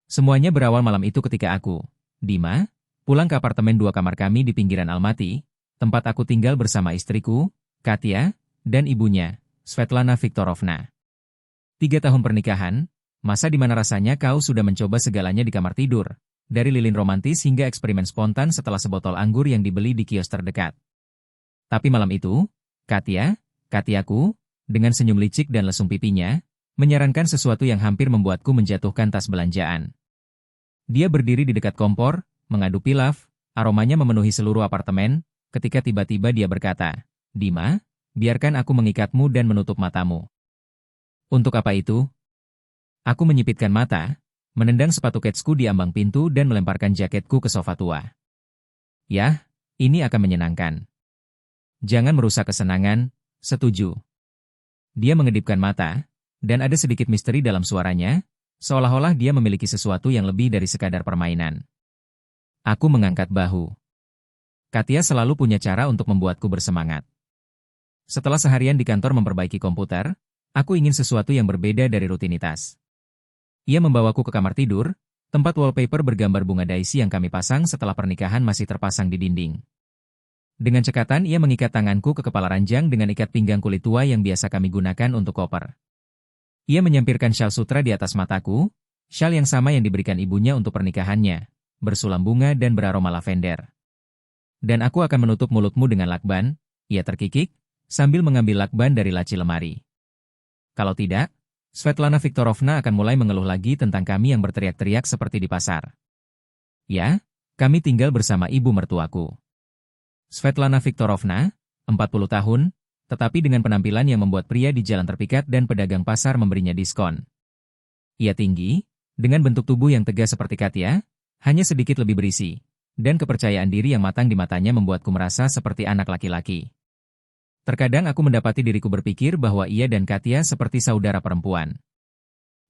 Semuanya berawal malam itu ketika aku, Dima, pulang ke apartemen 2 kamar kami di pinggiran Almaty, tempat aku tinggal bersama istriku, Katya, dan ibunya, Svetlana Viktorovna. 3 tahun pernikahan, masa di mana rasanya kau sudah mencoba segalanya di kamar tidur, dari lilin romantis hingga eksperimen spontan setelah sebotol anggur yang dibeli di kios terdekat. Tapi malam itu, Katyaku, dengan senyum licik dan lesung pipinya, menyarankan sesuatu yang hampir membuatku menjatuhkan tas belanjaan. Dia berdiri di dekat kompor, mengaduk pilaf, aromanya memenuhi seluruh apartemen, ketika tiba-tiba dia berkata, "Dima, biarkan aku mengikatmu dan menutup matamu." Untuk apa itu? Aku menyipitkan mata, menendang sepatu ketsku di ambang pintu dan melemparkan jaketku ke sofa tua. Yah, ini akan menyenangkan. Jangan merusak kesenangan, setuju. Dia mengedipkan mata, dan ada sedikit misteri dalam suaranya, seolah-olah dia memiliki sesuatu yang lebih dari sekadar permainan. Aku mengangkat bahu. Katya selalu punya cara untuk membuatku bersemangat. Setelah seharian di kantor memperbaiki komputer, aku ingin sesuatu yang berbeda dari rutinitas. Ia membawaku ke kamar tidur, tempat wallpaper bergambar bunga daisy yang kami pasang setelah pernikahan masih terpasang di dinding. Dengan cekatan ia mengikat tanganku ke kepala ranjang dengan ikat pinggang kulit tua yang biasa kami gunakan untuk koper. Ia menyampirkan syal sutra di atas mataku, syal yang sama yang diberikan ibunya untuk pernikahannya, bersulam bunga dan beraroma lavender. Dan aku akan menutup mulutmu dengan lakban, ia terkikik, sambil mengambil lakban dari laci lemari. Kalau tidak, Svetlana Viktorovna akan mulai mengeluh lagi tentang kami yang berteriak-teriak seperti di pasar. Ya, kami tinggal bersama ibu mertuaku. Svetlana Viktorovna, 40 tahun, tetapi dengan penampilan yang membuat pria di jalan terpikat dan pedagang pasar memberinya diskon. Ia tinggi, dengan bentuk tubuh yang tegas seperti Katya, hanya sedikit lebih berisi, dan kepercayaan diri yang matang di matanya membuatku merasa seperti anak laki-laki. Terkadang aku mendapati diriku berpikir bahwa ia dan Katya seperti saudara perempuan.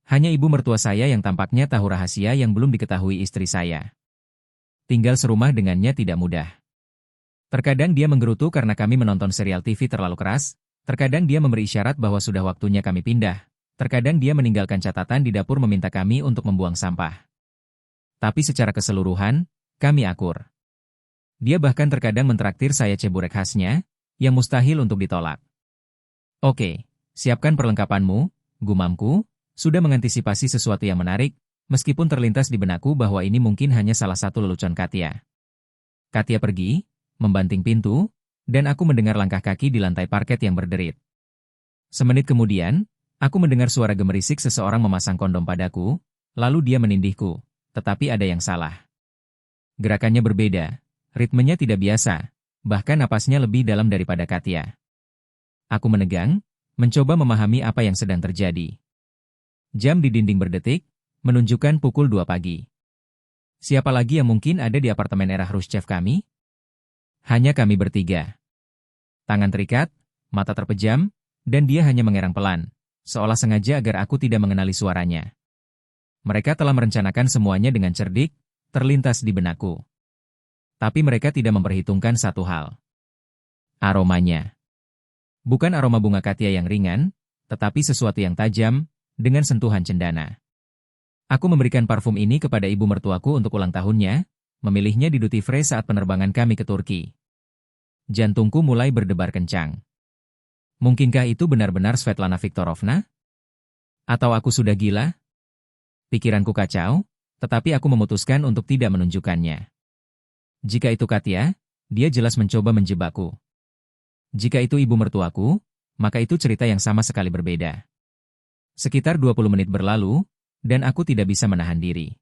Hanya ibu mertua saya yang tampaknya tahu rahasia yang belum diketahui istri saya. Tinggal serumah dengannya tidak mudah. Terkadang dia menggerutu karena kami menonton serial TV terlalu keras, terkadang dia memberi isyarat bahwa sudah waktunya kami pindah, terkadang dia meninggalkan catatan di dapur meminta kami untuk membuang sampah. Tapi secara keseluruhan, kami akur. Dia bahkan terkadang mentraktir saya ceburek khasnya, yang mustahil untuk ditolak. Oke, siapkan perlengkapanmu, gumamku, sudah mengantisipasi sesuatu yang menarik, meskipun terlintas di benakku bahwa ini mungkin hanya salah satu lelucon Katya. Katya pergi, membanting pintu, dan aku mendengar langkah kaki di lantai parket yang berderit. Semenit kemudian, aku mendengar suara gemerisik seseorang memasang kondom padaku, lalu dia menindihku, tetapi ada yang salah. Gerakannya berbeda, ritmenya tidak biasa, bahkan napasnya lebih dalam daripada Katya. Aku menegang, mencoba memahami apa yang sedang terjadi. Jam di dinding berdetik, menunjukkan pukul 2 pagi. Siapa lagi yang mungkin ada di apartemen era Khrushchev kami? Hanya kami bertiga. Tangan terikat, mata terpejam, dan dia hanya mengerang pelan, seolah sengaja agar aku tidak mengenali suaranya. Mereka telah merencanakan semuanya dengan cerdik, terlintas di benakku. Tapi mereka tidak memperhitungkan satu hal. Aromanya. Bukan aroma bunga Katya yang ringan, tetapi sesuatu yang tajam, dengan sentuhan cendana. Aku memberikan parfum ini kepada ibu mertuaku untuk ulang tahunnya, memilihnya di duty free saat penerbangan kami ke Turki. Jantungku mulai berdebar kencang. Mungkinkah itu benar-benar Svetlana Viktorovna? Atau aku sudah gila? Pikiranku kacau, tetapi aku memutuskan untuk tidak menunjukkannya. Jika itu Katya, dia jelas mencoba menjebakku. Jika itu ibu mertuaku, maka itu cerita yang sama sekali berbeda. Sekitar 20 menit berlalu, dan aku tidak bisa menahan diri.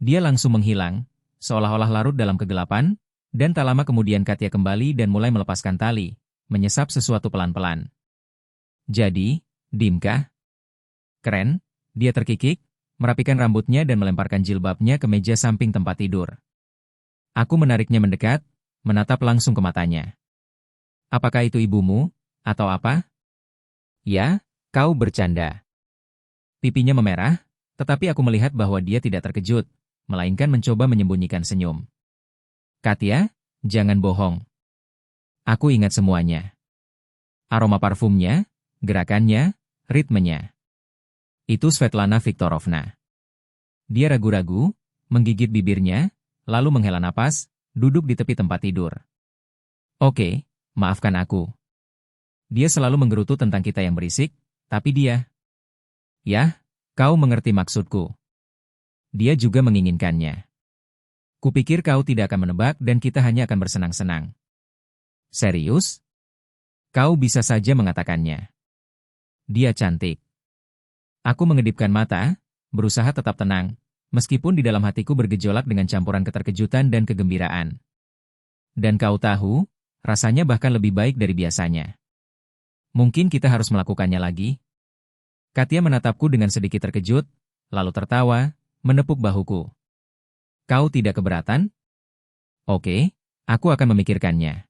Dia langsung menghilang, seolah-olah larut dalam kegelapan, dan tak lama kemudian Katya kembali dan mulai melepaskan tali, menyesap sesuatu pelan-pelan. Jadi, Dimkah? Keren, dia terkikik, merapikan rambutnya dan melemparkan jilbabnya ke meja samping tempat tidur. Aku menariknya mendekat, menatap langsung ke matanya. Apakah itu ibumu, atau apa? Ya, kau bercanda. Pipinya memerah, tetapi aku melihat bahwa dia tidak terkejut, melainkan mencoba menyembunyikan senyum. Katya, jangan bohong. Aku ingat semuanya. Aroma parfumnya, gerakannya, ritmenya. Itu Svetlana Viktorovna. Dia ragu-ragu, menggigit bibirnya, lalu menghela napas, duduk di tepi tempat tidur. Oke, maafkan aku. Dia selalu menggerutu tentang kita yang berisik, tapi dia... Yah, kau mengerti maksudku. Dia juga menginginkannya. Kupikir kau tidak akan menebak dan kita hanya akan bersenang-senang. Serius? Kau bisa saja mengatakannya. Dia cantik. Aku mengedipkan mata, berusaha tetap tenang, meskipun di dalam hatiku bergejolak dengan campuran keterkejutan dan kegembiraan. Dan kau tahu, rasanya bahkan lebih baik dari biasanya. Mungkin kita harus melakukannya lagi? Katia menatapku dengan sedikit terkejut, lalu tertawa, menepuk bahuku. Kau tidak keberatan? Oke, aku akan memikirkannya.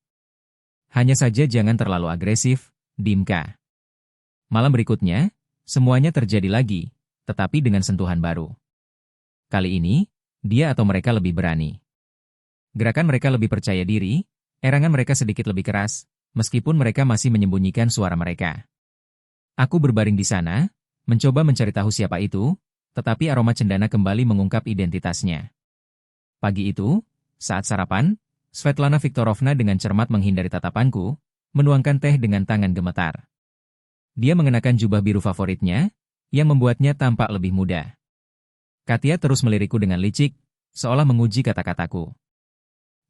Hanya saja jangan terlalu agresif, Dimka. Malam berikutnya, semuanya terjadi lagi, tetapi dengan sentuhan baru. Kali ini, dia atau mereka lebih berani. Gerakan mereka lebih percaya diri, erangan mereka sedikit lebih keras, meskipun mereka masih menyembunyikan suara mereka. Aku berbaring di sana, mencoba mencari tahu siapa itu, tetapi aroma cendana kembali mengungkap identitasnya. Pagi itu, saat sarapan, Svetlana Viktorovna dengan cermat menghindari tatapanku, menuangkan teh dengan tangan gemetar. Dia mengenakan jubah biru favoritnya, yang membuatnya tampak lebih muda. Katia terus melirikku dengan licik, seolah menguji kata-kataku.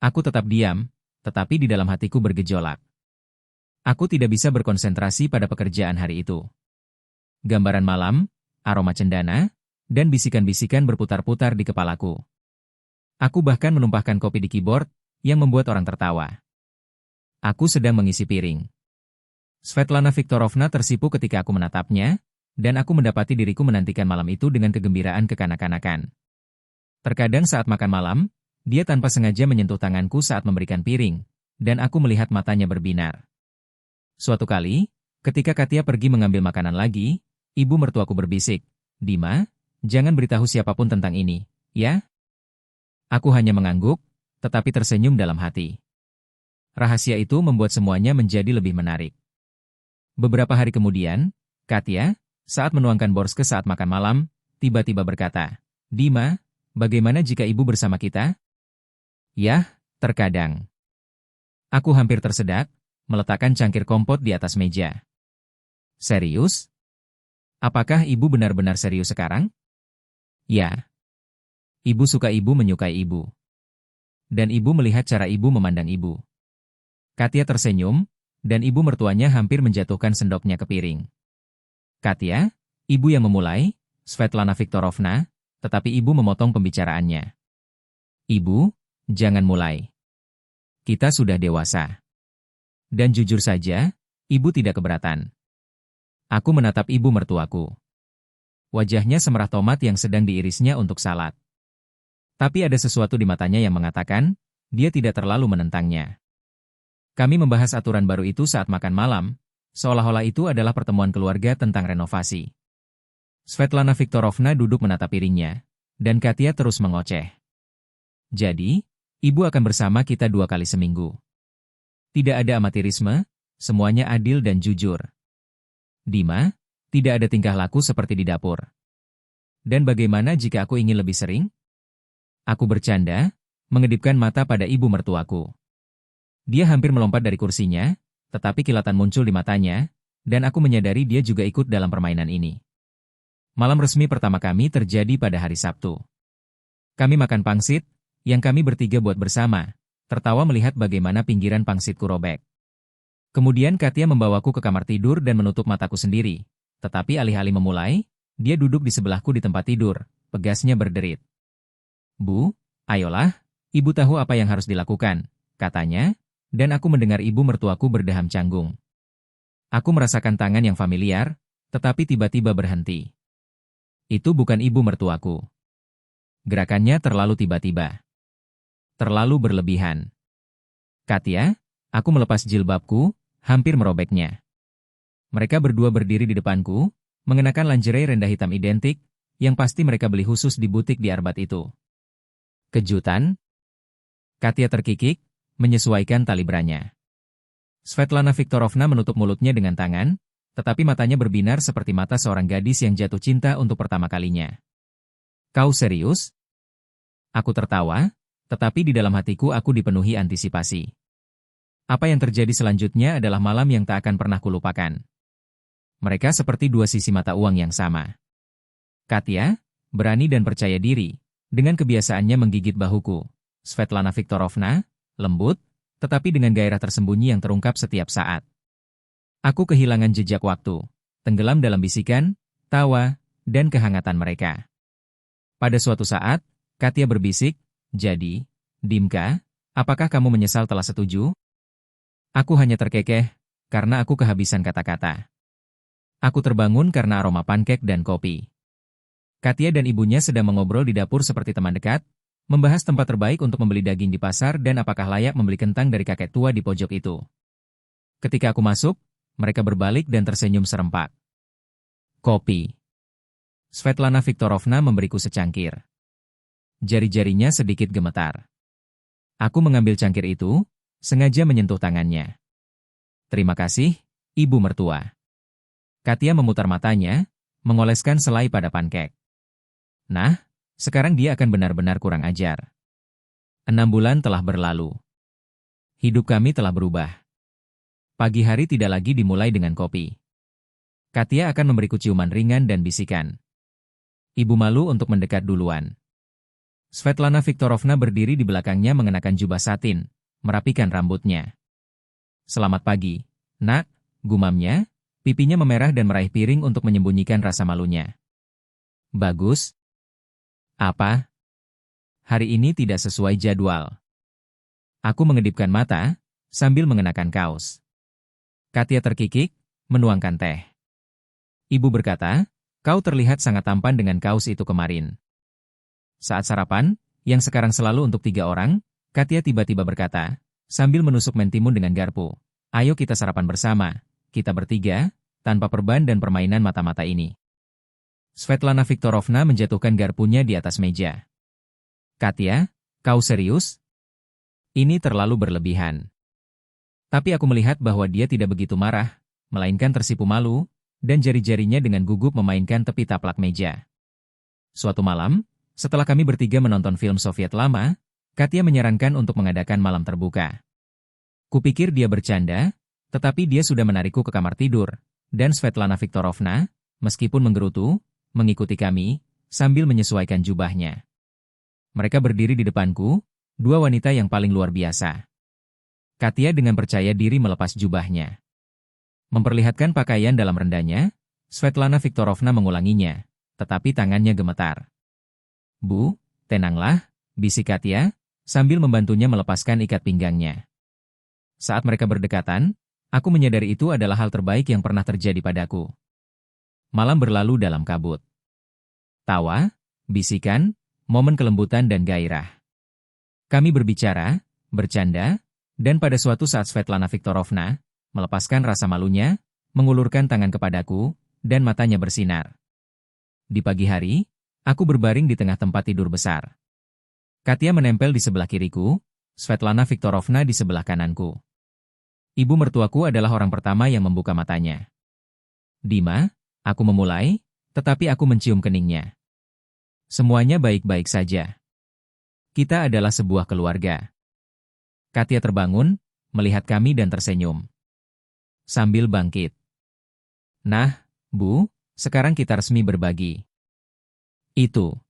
Aku tetap diam, tetapi di dalam hatiku bergejolak. Aku tidak bisa berkonsentrasi pada pekerjaan hari itu. Gambaran malam, aroma cendana, dan bisikan-bisikan berputar-putar di kepalaku. Aku bahkan menumpahkan kopi di keyboard, yang membuat orang tertawa. Aku sedang mengisi piring. Svetlana Viktorovna tersipu ketika aku menatapnya, dan aku mendapati diriku menantikan malam itu dengan kegembiraan kekanak-kanakan. Terkadang saat makan malam, dia tanpa sengaja menyentuh tanganku saat memberikan piring, dan aku melihat matanya berbinar. Suatu kali, ketika Katia pergi mengambil makanan lagi, ibu mertuaku berbisik, Dima, jangan beritahu siapapun tentang ini, ya? Aku hanya mengangguk, tetapi tersenyum dalam hati. Rahasia itu membuat semuanya menjadi lebih menarik. Beberapa hari kemudian, Katia, saat menuangkan borske saat makan malam, tiba-tiba berkata, Dima, bagaimana jika ibu bersama kita? Yah, terkadang. Aku hampir tersedak, meletakkan cangkir kompot di atas meja. Serius? Apakah ibu benar-benar serius sekarang? Ya. Ibu suka ibu menyukai ibu. Dan ibu melihat cara ibu memandang ibu. Katia tersenyum, dan ibu mertuanya hampir menjatuhkan sendoknya ke piring. Katia, ibu yang memulai, Svetlana Viktorovna, tetapi ibu memotong pembicaraannya. Ibu, jangan mulai. Kita sudah dewasa. Dan jujur saja, ibu tidak keberatan. Aku menatap ibu mertuaku. Wajahnya semerah tomat yang sedang diirisnya untuk salad. Tapi ada sesuatu di matanya yang mengatakan, dia tidak terlalu menentangnya. Kami membahas aturan baru itu saat makan malam, seolah-olah itu adalah pertemuan keluarga tentang renovasi. Svetlana Viktorovna duduk menatap piringnya, dan Katia terus mengoceh. Jadi, ibu akan bersama kita 2 kali seminggu. Tidak ada amatirisme, semuanya adil dan jujur. Dima, tidak ada tingkah laku seperti di dapur. Dan bagaimana jika aku ingin lebih sering? Aku bercanda, mengedipkan mata pada ibu mertuaku. Dia hampir melompat dari kursinya, tetapi kilatan muncul di matanya, dan aku menyadari dia juga ikut dalam permainan ini. Malam resmi pertama kami terjadi pada hari Sabtu. Kami makan pangsit, yang kami bertiga buat bersama, tertawa melihat bagaimana pinggiran pangsitku robek. Kemudian Katia membawaku ke kamar tidur dan menutup mataku sendiri, tetapi alih-alih memulai, dia duduk di sebelahku di tempat tidur, pegasnya berderit. Bu, ayolah, ibu tahu apa yang harus dilakukan, katanya, dan aku mendengar ibu mertuaku berdeham canggung. Aku merasakan tangan yang familiar, tetapi tiba-tiba berhenti. Itu bukan ibu mertuaku. Gerakannya terlalu tiba-tiba. Terlalu berlebihan. Katia, aku melepas jilbabku, hampir merobeknya. Mereka berdua berdiri di depanku, mengenakan lingerie rendah hitam identik, yang pasti mereka beli khusus di butik di Arbat itu. Kejutan? Katia terkikik, menyesuaikan tali branya. Svetlana Viktorovna menutup mulutnya dengan tangan, tetapi matanya berbinar seperti mata seorang gadis yang jatuh cinta untuk pertama kalinya. Kau serius? Aku tertawa, tetapi di dalam hatiku aku dipenuhi antisipasi. Apa yang terjadi selanjutnya adalah malam yang tak akan pernah kulupakan. Mereka seperti dua sisi mata uang yang sama. Katya, berani dan percaya diri, dengan kebiasaannya menggigit bahuku. Svetlana Viktorovna, lembut, tetapi dengan gairah tersembunyi yang terungkap setiap saat. Aku kehilangan jejak waktu, tenggelam dalam bisikan, tawa, dan kehangatan mereka. Pada suatu saat, Katya berbisik, "Jadi, Dimka, apakah kamu menyesal telah setuju?" Aku hanya terkekeh, karena aku kehabisan kata-kata. Aku terbangun karena aroma pankek dan kopi. Katya dan ibunya sedang mengobrol di dapur seperti teman dekat, membahas tempat terbaik untuk membeli daging di pasar dan apakah layak membeli kentang dari kakek tua di pojok itu. Ketika aku masuk, mereka berbalik dan tersenyum serempak. Kopi. Svetlana Viktorovna memberiku secangkir. Jari-jarinya sedikit gemetar. Aku mengambil cangkir itu, sengaja menyentuh tangannya. "Terima kasih, Ibu Mertua." Katya memutar matanya, mengoleskan selai pada pankek. Nah, sekarang dia akan benar-benar kurang ajar. 6 bulan telah berlalu. Hidup kami telah berubah. Pagi hari tidak lagi dimulai dengan kopi. Katya akan memberiku ciuman ringan dan bisikan. Ibu malu untuk mendekat duluan. Svetlana Viktorovna berdiri di belakangnya mengenakan jubah satin, merapikan rambutnya. "Selamat pagi, Nak," gumamnya, pipinya memerah dan meraih piring untuk menyembunyikan rasa malunya. "Bagus." "Apa?" "Hari ini tidak sesuai jadwal." Aku mengedipkan mata, sambil mengenakan kaos. Katya terkikik, menuangkan teh. Ibu berkata, "Kau terlihat sangat tampan dengan kaos itu kemarin." Saat sarapan, yang sekarang selalu untuk 3 orang, Katya tiba-tiba berkata, sambil menusuk mentimun dengan garpu, "Ayo kita sarapan bersama, kita bertiga, tanpa perban dan permainan mata-mata ini." Svetlana Viktorovna menjatuhkan garpunya di atas meja. "Katya, kau serius? Ini terlalu berlebihan." Tapi aku melihat bahwa dia tidak begitu marah, melainkan tersipu malu, dan jari-jarinya dengan gugup memainkan tepi taplak meja. Suatu malam, setelah kami bertiga menonton film Soviet lama, Katya menyarankan untuk mengadakan malam terbuka. Kupikir dia bercanda, tetapi dia sudah menarikku ke kamar tidur, dan Svetlana Viktorovna, meskipun menggerutu, mengikuti kami, sambil menyesuaikan jubahnya. Mereka berdiri di depanku, 2 wanita yang paling luar biasa. Katya dengan percaya diri melepas jubahnya. Memperlihatkan pakaian dalam rendahnya, Svetlana Viktorovna mengulanginya, tetapi tangannya gemetar. "Bu, tenanglah," bisik Katya, sambil membantunya melepaskan ikat pinggangnya. Saat mereka berdekatan, aku menyadari itu adalah hal terbaik yang pernah terjadi padaku. Malam berlalu dalam kabut. Tawa, bisikan, momen kelembutan dan gairah. Kami berbicara, bercanda, dan pada suatu saat Svetlana Viktorovna melepaskan rasa malunya, mengulurkan tangan kepadaku, dan matanya bersinar. Di pagi hari, aku berbaring di tengah tempat tidur besar. Katya menempel di sebelah kiriku, Svetlana Viktorovna di sebelah kananku. Ibu mertuaku adalah orang pertama yang membuka matanya. "Dima," aku memulai, tetapi aku mencium keningnya. "Semuanya baik-baik saja. Kita adalah sebuah keluarga." Katya terbangun, melihat kami dan tersenyum. Sambil bangkit. "Nah, Bu, sekarang kita resmi berbagi." Itu.